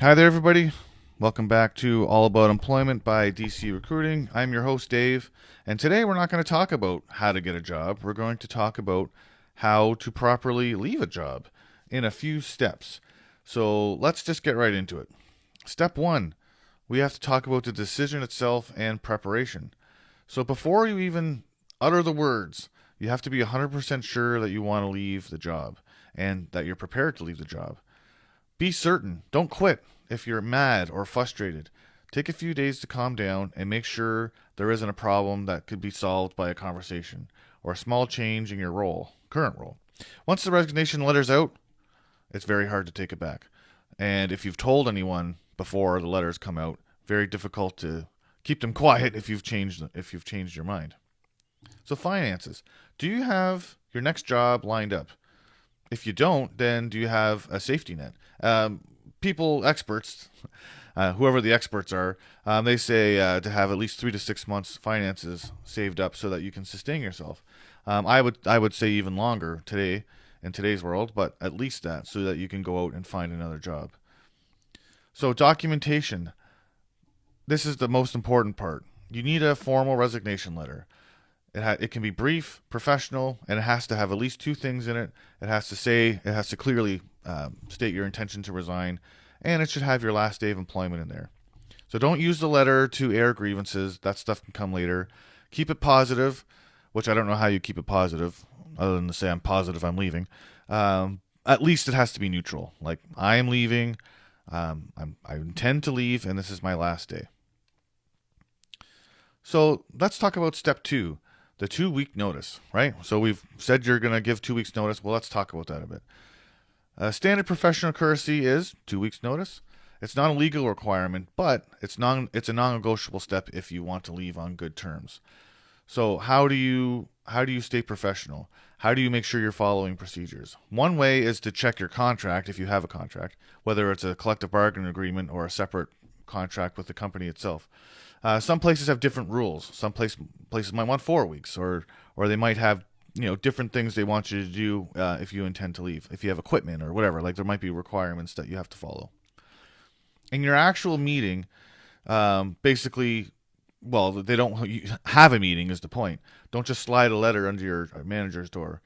Hi there, everybody. Welcome back to All About Employment by DC Recruiting. I'm your host, Dave, and today we're not going to talk about how to get a job. We're going to talk about how to properly leave a job in a few steps. So let's just get right into it. Step one, we have to talk about the decision itself and preparation. So before you even utter the words, you have to be 100% sure that you want to leave the job and that you're prepared to leave the job. Be certain. Don't quit if you're mad or frustrated. Take a few days to calm down and make sure there isn't a problem that could be solved by a conversation or a small change in your current role. Once the resignation letter's out, it's very hard to take it back. And if you've told anyone before the letters come out, very difficult to keep them quiet if you've changed your mind. So finances. Do you have your next job lined up? If you don't, then do you have a safety net? Experts, whoever the experts are, they say to have at least 3 to 6 months finances saved up so that you can sustain yourself. I would say even longer today in today's world, but at least that so that you can go out and find another job. So documentation. This is the most important part. You need a formal resignation letter. It can be brief, professional, and it has to have at least two things in it. It has to clearly state your intention to resign, and it should have your last day of employment in there. So don't use the letter to air grievances. That stuff can come later. Keep it positive, which I don't know how you keep it positive, other than to say I'm positive I'm leaving. At least it has to be neutral. Like I am leaving. I intend to leave, and this is my last day. So let's talk about step two, the 2 week notice, right? So we've said you're going to give 2 weeks notice. Well, let's talk about that a bit. Standard professional courtesy is 2 weeks notice. It's not a legal requirement, but it's a non-negotiable step if you want to leave on good terms. So how do you stay professional? How do you make sure you're following procedures? One way is to check your contract if you have a contract, whether it's a collective bargaining agreement or a separate contract with the company itself. Some places have different rules. Places might want 4 weeks, or they might have different things they want you to do if you intend to leave. If you have equipment or whatever, like there might be requirements that you have to follow. In your actual meeting, basically, well, they don't have a meeting is the point. Don't just slide a letter under your manager's door.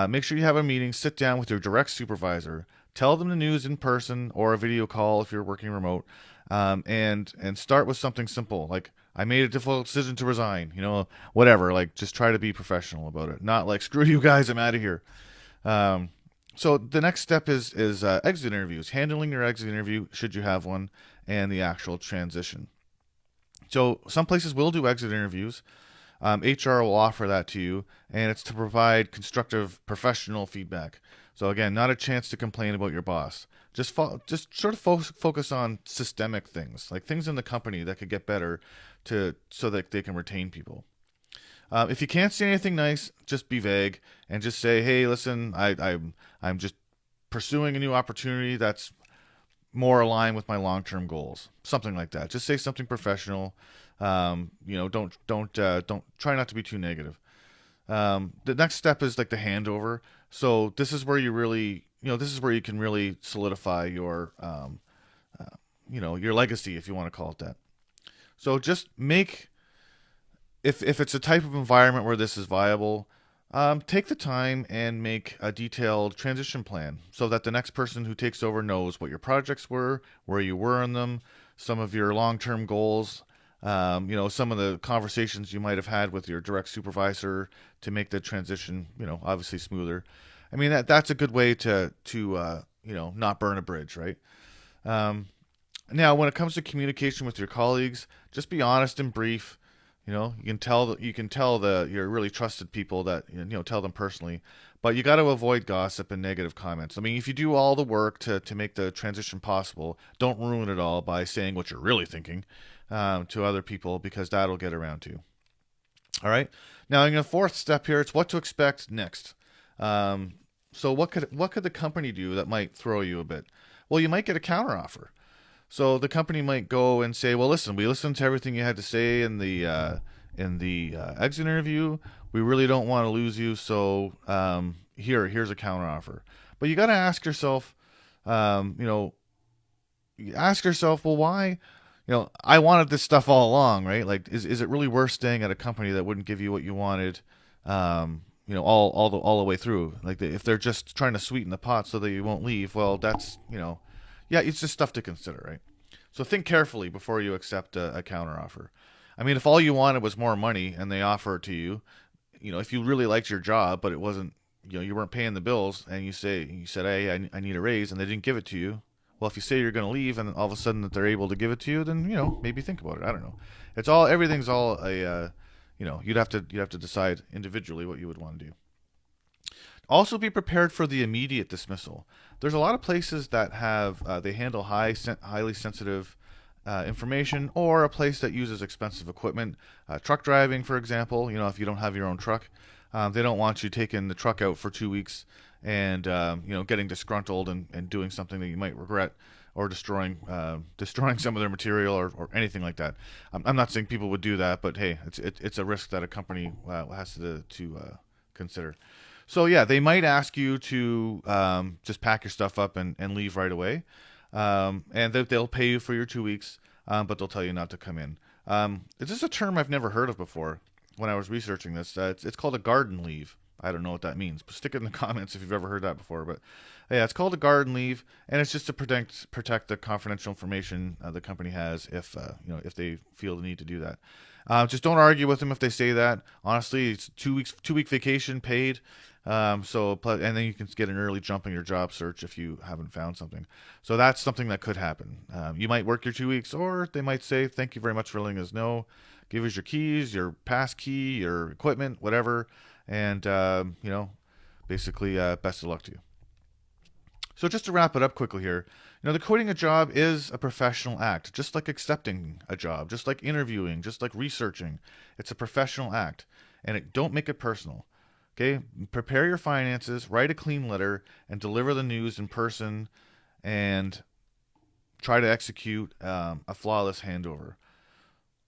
Make sure you have a meeting. Sit down with your direct supervisor. Tell them the news in person or a video call if you're working remote, and start with something simple like I made a difficult decision to resign. Whatever. Like just try to be professional about it. Not like screw you guys, I'm out of here. Um, so the next step is exit interviews. Handling your exit interview should you have one, and the actual transition. So some places will do exit interviews. HR will offer that to you, and it's to provide constructive professional feedback. So again, not a chance to complain about your boss. Just sort of focus on systemic things, like things in the company that could get better, so that they can retain people. If you can't say anything nice, just be vague and just say, "Hey, listen, I'm just pursuing a new opportunity that's more aligned with my long-term goals." Something like that. Just say something professional. Don't try not to be too negative. The next step is like the handover. So this is where you can really solidify your legacy, if you want to call it that. So just make if it's a type of environment where this is viable, take the time and make a detailed transition plan so that the next person who takes over knows what your projects were, where you were in them, some of your long-term goals, some of the conversations you might have had with your direct supervisor to make the transition, obviously smoother. I mean, that's a good way to not burn a bridge, right? Um, Now, when it comes to communication with your colleagues, just be honest and brief. You can tell you're really trusted people that tell them personally, but you got to avoid gossip and negative comments. I mean, if you do all the work to make the transition possible, don't ruin it all by saying what you're really thinking to other people, because that'll get around to you. All right. Now, in the fourth step here, it's what to expect next. So what could the company do that might throw you a bit? Well, you might get a counteroffer. So the company might go and say, "Well, listen, we listened to everything you had to say in the exit interview. We really don't want to lose you, so here's a counteroffer." But you got to ask yourself, um, you know, you ask yourself, well, why? I wanted this stuff all along, right? Like, is it really worth staying at a company that wouldn't give you what you wanted, all the way through? Like, if they're just trying to sweeten the pot so that you won't leave, well, that's yeah, it's just stuff to consider, right? So think carefully before you accept a counteroffer. I mean, if all you wanted was more money and they offer it to you, if you really liked your job, but it wasn't, you weren't paying the bills, and you said, hey, I need a raise, and they didn't give it to you. Well, if you say you're going to leave, and all of a sudden that they're able to give it to you, then maybe think about it. I don't know. Everything's all a, you'd have to decide individually what you would want to do. Also, be prepared for the immediate dismissal. There's a lot of places that have they handle highly sensitive information, or a place that uses expensive equipment. Truck driving, for example, if you don't have your own truck, they don't want you taking the truck out for 2 weeks and getting disgruntled and doing something that you might regret, or destroying some of their material, or anything like that. I'm not saying people would do that, but hey, it's a risk that a company has to consider. So yeah, they might ask you to just pack your stuff up and leave right away, and they'll pay you for your 2 weeks, but they'll tell you not to come in. This is a term I've never heard of before when I was researching this. It's called a garden leave. I don't know what that means, but stick it in the comments if you've ever heard that before. But yeah, it's called a garden leave, and it's just to protect the confidential information the company has, if they feel the need to do that. Just don't argue with them if they say that. Honestly, it's 2 week vacation paid. And then you can get an early jump in your job search if you haven't found something. So that's something that could happen. You might work your 2 weeks, or they might say, thank you very much for letting us know. Give us your keys, your pass key, your equipment, whatever. And, basically, best of luck to you. So just to wrap it up quickly here, the quitting a job is a professional act, just like accepting a job, just like interviewing, just like researching. It's a professional act, and don't make it personal. Okay, prepare your finances, write a clean letter, and deliver the news in person, and try to execute a flawless handover.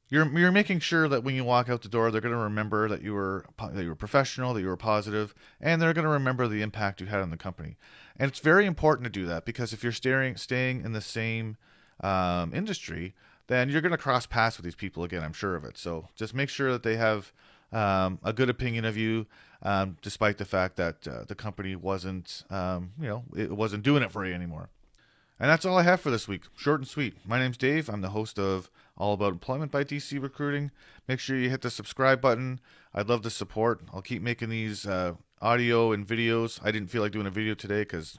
You're making sure that when you walk out the door, they're going to remember that you were professional, that you were positive, and they're going to remember the impact you had on the company. And it's very important to do that, because if you're staying in the same industry, then you're going to cross paths with these people again. I'm sure of it. So just make sure that they have a good opinion of you, despite the fact that the company wasn't, it wasn't doing it for you anymore. And that's all I have for this week. Short and sweet. My name's Dave. I'm the host of All About Employment by DC Recruiting. Make sure you hit the subscribe button. I'd love the support. I'll keep making these audio and videos. I didn't feel like doing a video today because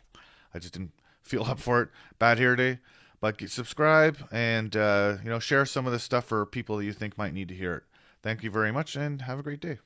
I just didn't feel up for it. Bad hair day. But subscribe and share some of this stuff for people that you think might need to hear it. Thank you very much, and have a great day.